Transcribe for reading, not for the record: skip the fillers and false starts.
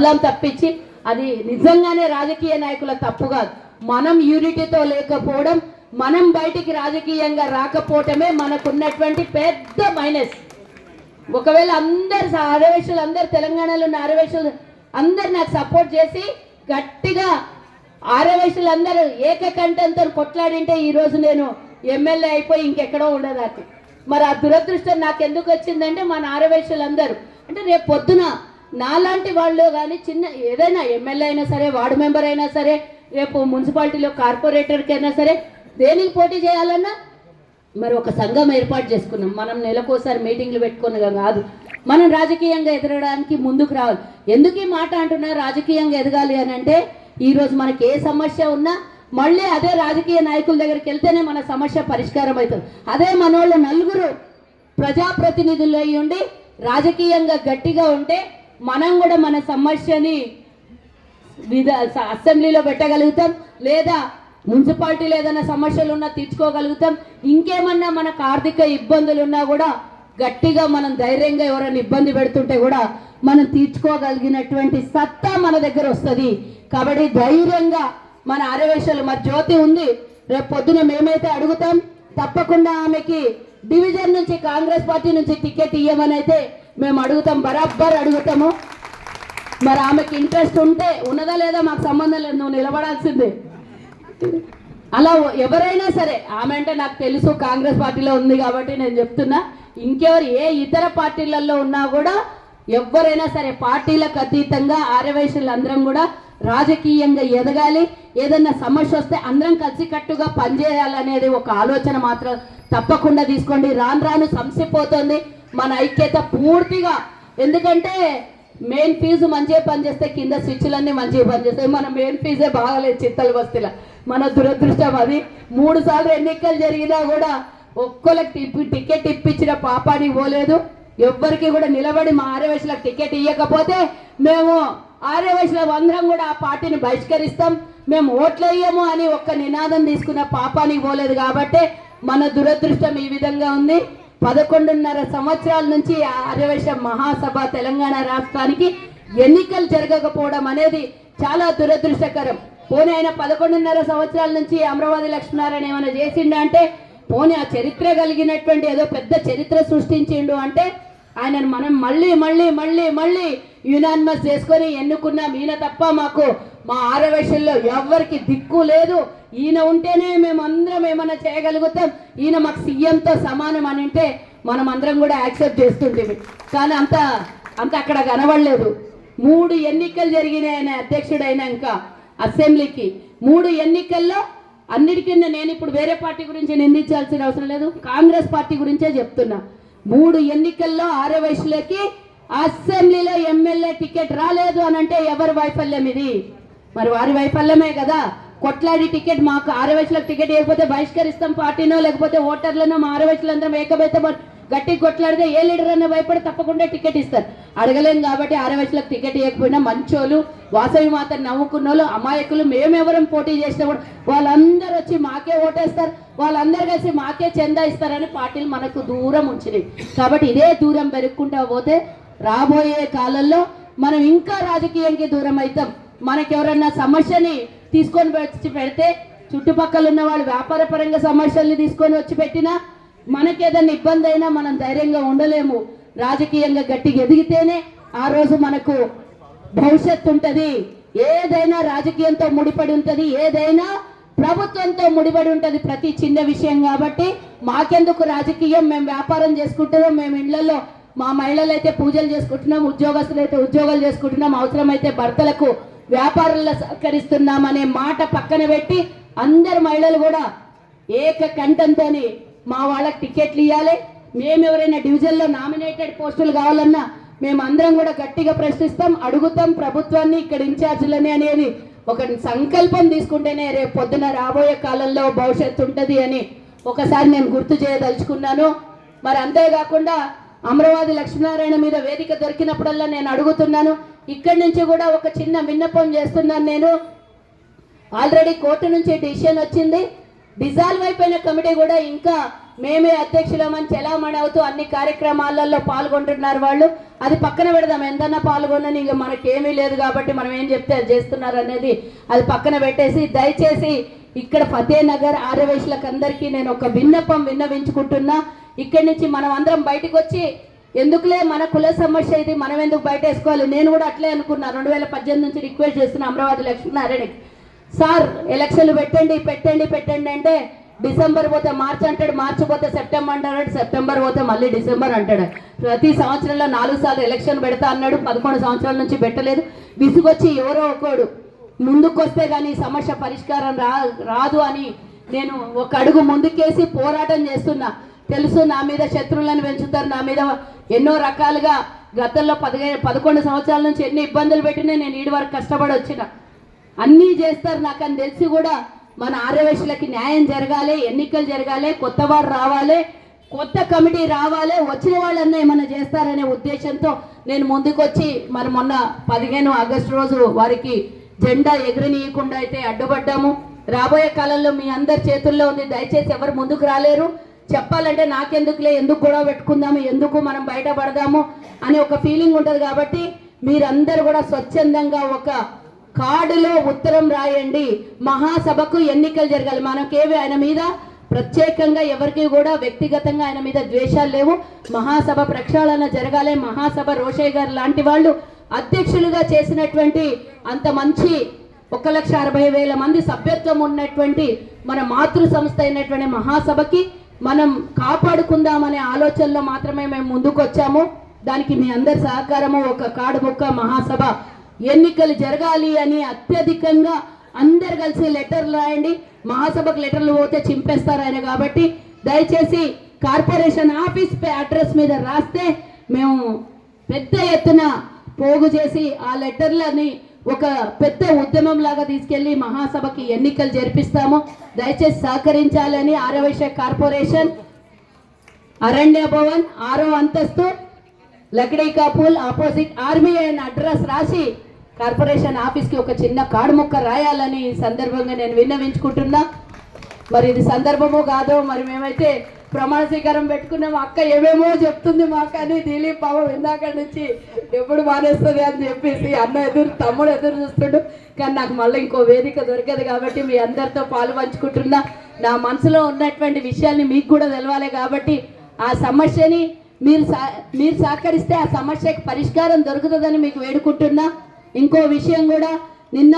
బదలాం తప్పించి అది నిజంగానే రాజకీయ నాయకుల తప్పు కాదు. మనం యూనిటీతో లేకపోవడం, మనం బయటికి రాజకీయంగా రాకపోవటమే మనకున్నటువంటి పెద్ద మైనస్. ఒకవేళ అందరు ఆర్యవైశ్యులు, అందరు తెలంగాణలో ఉన్న ఆర్యవైశ్యులు అందరు నాకు సపోర్ట్ చేసి గట్టిగా ఆర్యవైశ్యులు అందరూ ఏకకంఠంతో కొట్లాడింటే ఈరోజు నేను ఎమ్మెల్యే అయిపోయి ఇంకెక్కడో ఉండదాన్ని. మరి ఆ దురదృష్టం నాకు ఎందుకు వచ్చిందంటే మన ఆర్యవైశ్యులు అందరూ అంటే రేపు పొద్దున నాలాంటి వాళ్ళు కానీ చిన్న ఏదైనా ఎమ్మెల్యే అయినా సరే, వార్డు మెంబర్ అయినా సరే, రేపు మున్సిపాలిటీలో కార్పొరేటర్కి అయినా సరే దేనికి పోటీ చేయాలన్నా మరి ఒక సంఘం ఏర్పాటు చేసుకున్నాం. మనం నెలకోసారి మీటింగ్లు పెట్టుకున్నగా కాదు, మనం రాజకీయంగా ఎదగడానికి ముందుకు రావాలి. ఎందుకు ఈ మాట అంటున్నా రాజకీయంగా ఎదగాలి అని అంటే ఈరోజు మనకి ఏ సమస్య ఉన్నా మళ్ళీ అదే రాజకీయ నాయకుల దగ్గరికి వెళ్తేనే మన సమస్య పరిష్కారం అవుతుంది. అదే మనోళ్ళు నలుగురు ప్రజాప్రతినిధులు అయ్యి ఉండి రాజకీయంగా గట్టిగా ఉంటే మనం కూడా మన సమస్యని అసెంబ్లీలో పెట్టగలుగుతాం, లేదా మున్సిపాలిటీలో ఏదైనా సమస్యలు ఉన్నా తీర్చుకోగలుగుతాం. ఇంకేమన్నా మనకు ఆర్థిక ఇబ్బందులు ఉన్నా కూడా గట్టిగా మనం ధైర్యంగా ఎవరైనా ఇబ్బంది పెడుతుంటే కూడా మనం తీర్చుకోగలిగినటువంటి సత్తా మన దగ్గర వస్తుంది. కాబట్టి ధైర్యంగా మన ఆర్యవైశ్యులు మరి జ్యోతి ఉంది, రేపు పొద్దున మేమైతే అడుగుతాం తప్పకుండా ఆమెకి డివిజన్ నుంచి కాంగ్రెస్ పార్టీ నుంచి టికెట్ ఇవ్వమని అయితే మేము అడుగుతాం, బరాబర్ అడుగుతాము. మరి ఆమెకి ఇంట్రెస్ట్ ఉంటే ఉన్నదా లేదా మాకు సంబంధం లేదు, నువ్వు నిలబడాల్సిందే. అలా ఎవరైనా సరే, ఆమె అంటే నాకు తెలుసు కాంగ్రెస్ పార్టీలో ఉంది కాబట్టి నేను చెప్తున్నా, ఇంకెవరు ఏ ఇతర పార్టీలలో ఉన్నా కూడా ఎవరైనా సరే పార్టీలకు అతీతంగా ఆర్యవైశ్యులు అందరం కూడా రాజకీయంగా ఎదగాలి. ఏదన్నా సమస్య వస్తే అందరం కలిసికట్టుగా పనిచేయాలనేది ఒక ఆలోచన మాత్రం తప్పకుండా తీసుకోండి. రాను రాను సంసిపోతుంది మన ఐక్యత పూర్తిగా. ఎందుకంటే మెయిన్ ఫీజు మంచిగా పనిచేస్తే కింద స్విచ్లన్నీ మంచిగా పనిచేస్తాయి. మన మెయిన్ ఫీజే బాగాలేదు చిత్తల బస్తీల. మన దురదృష్టం అది. 3 సార్లు ఎన్నికలు జరిగినా కూడా ఒక్కరికి టికెట్ ఇప్పించిన పాపానికి పోలేదు. ఎవ్వరికి కూడా నిలబడి మా ఆర్యవైశ్యులకు టికెట్ ఇవ్వకపోతే మేము ఆర్యవైశ్యుల అందరం కూడా ఆ పార్టీని బహిష్కరిస్తాం, మేము ఓట్లు వేయము అని ఒక్క నినాదం తీసుకున్న పాపానికి పోలేదు. కాబట్టి మన దురదృష్టం ఈ విధంగా ఉంది. 11.5 సంవత్సరాల నుంచి ఆర్యవైశ్య మహాసభ తెలంగాణ రాష్ట్రానికి ఎన్నికలు జరగకపోవడం అనేది చాలా దురదృష్టకరం. పోనీ ఆయన 11.5 సంవత్సరాల నుంచి అమరావతి లక్ష్మీనారాయణ ఏమైనా చేసిండు అంటే, పోనీ ఆ చరిత్ర కలిగినటువంటి ఏదో పెద్ద చరిత్ర సృష్టించిండు అంటే ఆయనను మనం మళ్ళీ మళ్ళీ మళ్ళీ మళ్ళీ యునానిమస్ చేసుకొని ఎన్నుకున్నాం. ఈయన తప్ప మాకు మా ఆర్యవైశ్యుల్లో ఎవరికి దిక్కు లేదు, ఈయన ఉంటేనే మేము అందరం ఏమైనా చేయగలుగుతాం, ఈయన మాకు సీఎంతో సమానం అని అంటే మనం అందరం కూడా యాక్సెప్ట్ చేస్తుంటే, కానీ అంత అక్కడ కనబడలేదు. 3 ఎన్నికలు జరిగినాయి ఆయన అధ్యక్షుడైనాక అసెంబ్లీకి. 3 ఎన్నికల్లో అన్నిటికీ నేను ఇప్పుడు వేరే పార్టీ గురించి నిందించాల్సిన అవసరం లేదు, కాంగ్రెస్ పార్టీ గురించే చెప్తున్నా. 3 ఎన్నికల్లో ఆర్యవైశ్యులకి అసెంబ్లీలో ఎమ్మెల్యే టికెట్ రాలేదు అని అంటే ఎవరి వైఫల్యం ఇది? మరి వారి వైఫల్యమే కదా. కొట్లాడి టికెట్ మాకు ఆర్యవైశ్యులకు టికెట్ ఇవ్వకపోతే బహిష్కరిస్తాం పార్టీనో, లేకపోతే ఓటర్లనో మా ఆర్యవైశ్యులందరం ఏకమైతే గట్టి కొట్లాడితే ఏ లీడర్ అన్న భయపడి తప్పకుండా టికెట్ ఇస్తారు. అడగలేం కాబట్టి ఆర్యవైశ్యులకు టికెట్ ఇవ్వకపోయినా మంచోళ్ళు, వాసవి మాతను నవ్వుకున్న వాళ్ళు, అమాయకులు మేమెవరం పోటీ చేసినా కూడా వాళ్ళందరూ వచ్చి మాకే ఓటేస్తారు, వాళ్ళందరూ కలిసి మాకే చందా ఇస్తారని పార్టీలు మనకు దూరం ఉంచినాయి. కాబట్టి ఇదే దూరం పెరుక్కుంటా పోతే రాబోయే కాలంలో మనం ఇంకా రాజకీయానికి దూరం అవుతాం. మనకెవరన్నా సమస్యని తీసుకొని వచ్చి పెడితే చుట్టుపక్కల ఉన్న వాళ్ళు వ్యాపార పరంగా సమస్యల్ని తీసుకొని వచ్చి పెట్టినా మనకేదన్నా ఇబ్బంది అయినా మనం ధైర్యంగా ఉండలేము. రాజకీయంగా గట్టిగా ఎదిగితేనే ఆ రోజు మనకు భవిష్యత్తు ఉంటుంది. ఏదైనా రాజకీయంతో ముడిపడి ఉంటుంది, ఏదైనా ప్రభుత్వంతో ముడిపడి ఉంటుంది, ప్రతి చిన్న విషయం. కాబట్టి మాకెందుకు రాజకీయం, మేము వ్యాపారం చేసుకుంటున్నాం, మేము ఇళ్లలో మా మహిళలు అయితే పూజలు చేసుకుంటున్నాం, ఉద్యోగస్తులు అయితే ఉద్యోగాలు చేసుకుంటున్నాం, అవసరమైతే భర్తలకు వ్యాపారంలో సహకరిస్తున్నాం అనే మాట పక్కన పెట్టి అందరు మహిళలు కూడా ఏకకంఠంతో మా వాళ్ళకి టికెట్లు ఇవ్వాలి. మేము ఎవరైనా డివిజన్లో నామినేటెడ్ పోస్టులు కావాలన్నా మేము అందరం కూడా గట్టిగా ప్రశ్నిస్తాం, అడుగుతాం ప్రభుత్వాన్ని, ఇక్కడ ఇన్ఛార్జీలని అనేది ఒక సంకల్పం తీసుకుంటేనే రేపు పొద్దున రాబోయే కాలంలో భవిష్యత్తు ఉంటుంది అని ఒకసారి నేను గుర్తు చేయదలుచుకున్నాను. మరి అంతేకాకుండా అమరావతి లక్ష్మీనారాయణ మీద వేదిక దొరికినప్పుడల్లా నేను అడుగుతున్నాను, ఇక్కడి నుంచి కూడా ఒక చిన్న విన్నపం చేస్తున్నాను. నేను ఆల్రెడీ కోర్టు నుంచి డిసిషన్ వచ్చింది, డిజాల్వ్ అయిపోయిన కమిటీ కూడా ఇంకా మేమే అధ్యక్షులమని చెలామణి అవుతూ అన్ని కార్యక్రమాలలో పాల్గొంటున్నారు వాళ్ళు. అది పక్కన పెడదాం, ఎంతన్నా పాల్గొనని, ఇక మనకేమీ లేదు కాబట్టి మనం ఏం చెప్తే అది చేస్తున్నారు అనేది అది పక్కన పెట్టేసి, దయచేసి ఇక్కడ ఫతేనగర్ ఆర్యవైశ్యులకు అందరికీ నేను ఒక విన్నవించుకుంటున్నా. ఇక్కడి నుంచి మనం అందరం బయటకు వచ్చి, ఎందుకులే మన కుల సమస్య ఇది, మనం ఎందుకు బయట వేసుకోవాలి. నేను కూడా అట్లే అనుకున్నా. 2018 నుంచి రిక్వెస్ట్ చేస్తున్నా అమరావతి లక్ష్మీనారాయణకి, సార్ ఎలక్షన్లు పెట్టండి అంటే డిసెంబర్ పోతే మార్చి అంటాడు, మార్చి పోతే సెప్టెంబర్ అంటాడు, సెప్టెంబర్ పోతే మళ్ళీ డిసెంబర్ అంటాడు. ప్రతి సంవత్సరంలో 4 సార్లు ఎలక్షన్ పెడతా అన్నాడు. 11 సంవత్సరాల నుంచి పెట్టలేదు. విసుగొచ్చి ఎవరో ఒకడు ముందుకొస్తే కానీ సమస్య పరిష్కారం రాదు అని నేను ఒక అడుగు ముందుకేసి పోరాటం చేస్తున్నా. తెలుసు నా మీద శత్రువులను పెంచుతారు, నా మీద ఎన్నో రకాలుగా గతంలో 11 సంవత్సరాల నుంచి ఎన్ని ఇబ్బందులు పెట్టినా నేను ఈడి వరకు కష్టపడి వచ్చిన, అన్నీ చేస్తారు నాకు అని తెలిసి కూడా మన ఆర్యవైశ్యులకి న్యాయం జరగాలి, ఎన్నికలు జరగాలి, కొత్త వారు రావాలి, కొత్త కమిటీ రావాలి, వచ్చిన వాళ్ళన్నా ఏమన్నా చేస్తారనే ఉద్దేశంతో నేను ముందుకొచ్చి మరి మొన్న 15 ఆగస్టు రోజు వారికి జెండా ఎగరనీయకుండా అయితే అడ్డుపడ్డాము. రాబోయే కాలంలో మీ అందరి చేతుల్లో ఉంది. దయచేసి ఎవరు ముందుకు రాలేరు. చెప్పాలంటే నాకెందుకులే, ఎందుకు గొడవ పెట్టుకుందాము, ఎందుకు మనం బయటపడదాము అని ఒక ఫీలింగ్ ఉంటుంది. కాబట్టి మీరందరూ కూడా స్వచ్ఛందంగా ఒక కార్డులో ఉత్తరం రాయండి. మహాసభకు ఎన్నికలు జరగాలి. మనకేవి ఆయన మీద ప్రత్యేకంగా ఎవరికి కూడా వ్యక్తిగతంగా ఆయన మీద ద్వేషాలు లేవు. మహాసభ ప్రక్షాళన జరగాలి. మహాసభ రోషయ్య గారు లాంటి వాళ్ళు అధ్యక్షులుగా చేసినటువంటి అంత మంచి 1,60,000 మంది సభ్యత్వం ఉన్నటువంటి మన మాతృ సంస్థ అయినటువంటి మహాసభకి మనం కాపాడుకుందామనే ఆలోచనలో మాత్రమే మేము ముందుకు వచ్చాము. దానికి మీ అందరి సహకారము, ఒక కాడు ముక్క మహాసభ ఎన్నికలు జరగాలి అని అత్యధికంగా అందరు కలిసి లెటర్లు రాయండి. మహాసభకు లెటర్లు పోతే చింపేస్తారు ఆయన. కాబట్టి దయచేసి కార్పొరేషన్ ఆఫీస్ అడ్రస్ మీద రాస్తే మేము పెద్ద ఎత్తున పోగు చేసి ఆ లెటర్లని ఒక పెద్ద ఉద్యమం లాగా తీసుకెళ్లి మహాసభకి ఎన్నికలు జరిపిస్తాము. దయచేసి సహకరించాలని ఆర్యవైశ్య కార్పొరేషన్ అరణ్య భవన్ 6వ అంతస్తు లక్డీకాపూల్ ఆపోజిట్ ఆర్మీ అయిన అడ్రస్ రాసి కార్పొరేషన్ ఆఫీస్కి ఒక చిన్న కార్డు ముక్క రాయాలని సందర్భంగా నేను విన్నవించుకుంటున్నా. మరి ఇది సందర్భమో కాదో మరి మేమైతే ప్రమాణ స్వీకారం పెట్టుకున్నాము. అక్క ఏమేమో చెప్తుంది మాకు అని దిలీప్ బాబు ఇందాక నుంచి ఎప్పుడు మానేస్తుంది అని చెప్పేసి తమ్ముడు ఎదురు చూస్తుండు. కానీ నాకు మళ్ళీ ఇంకో వేదిక దొరకదు కాబట్టి మీ అందరితో పాలు పంచుకుంటున్నా. నా మనసులో ఉన్నటువంటి విషయాల్ని మీకు కూడా తెలవాలి కాబట్టి ఆ సమస్యని మీరు సహకరిస్తే ఆ సమస్యకి పరిష్కారం దొరుకుతుందని మీకు వేడుకుంటున్నా. ఇంకో విషయం కూడా నిన్న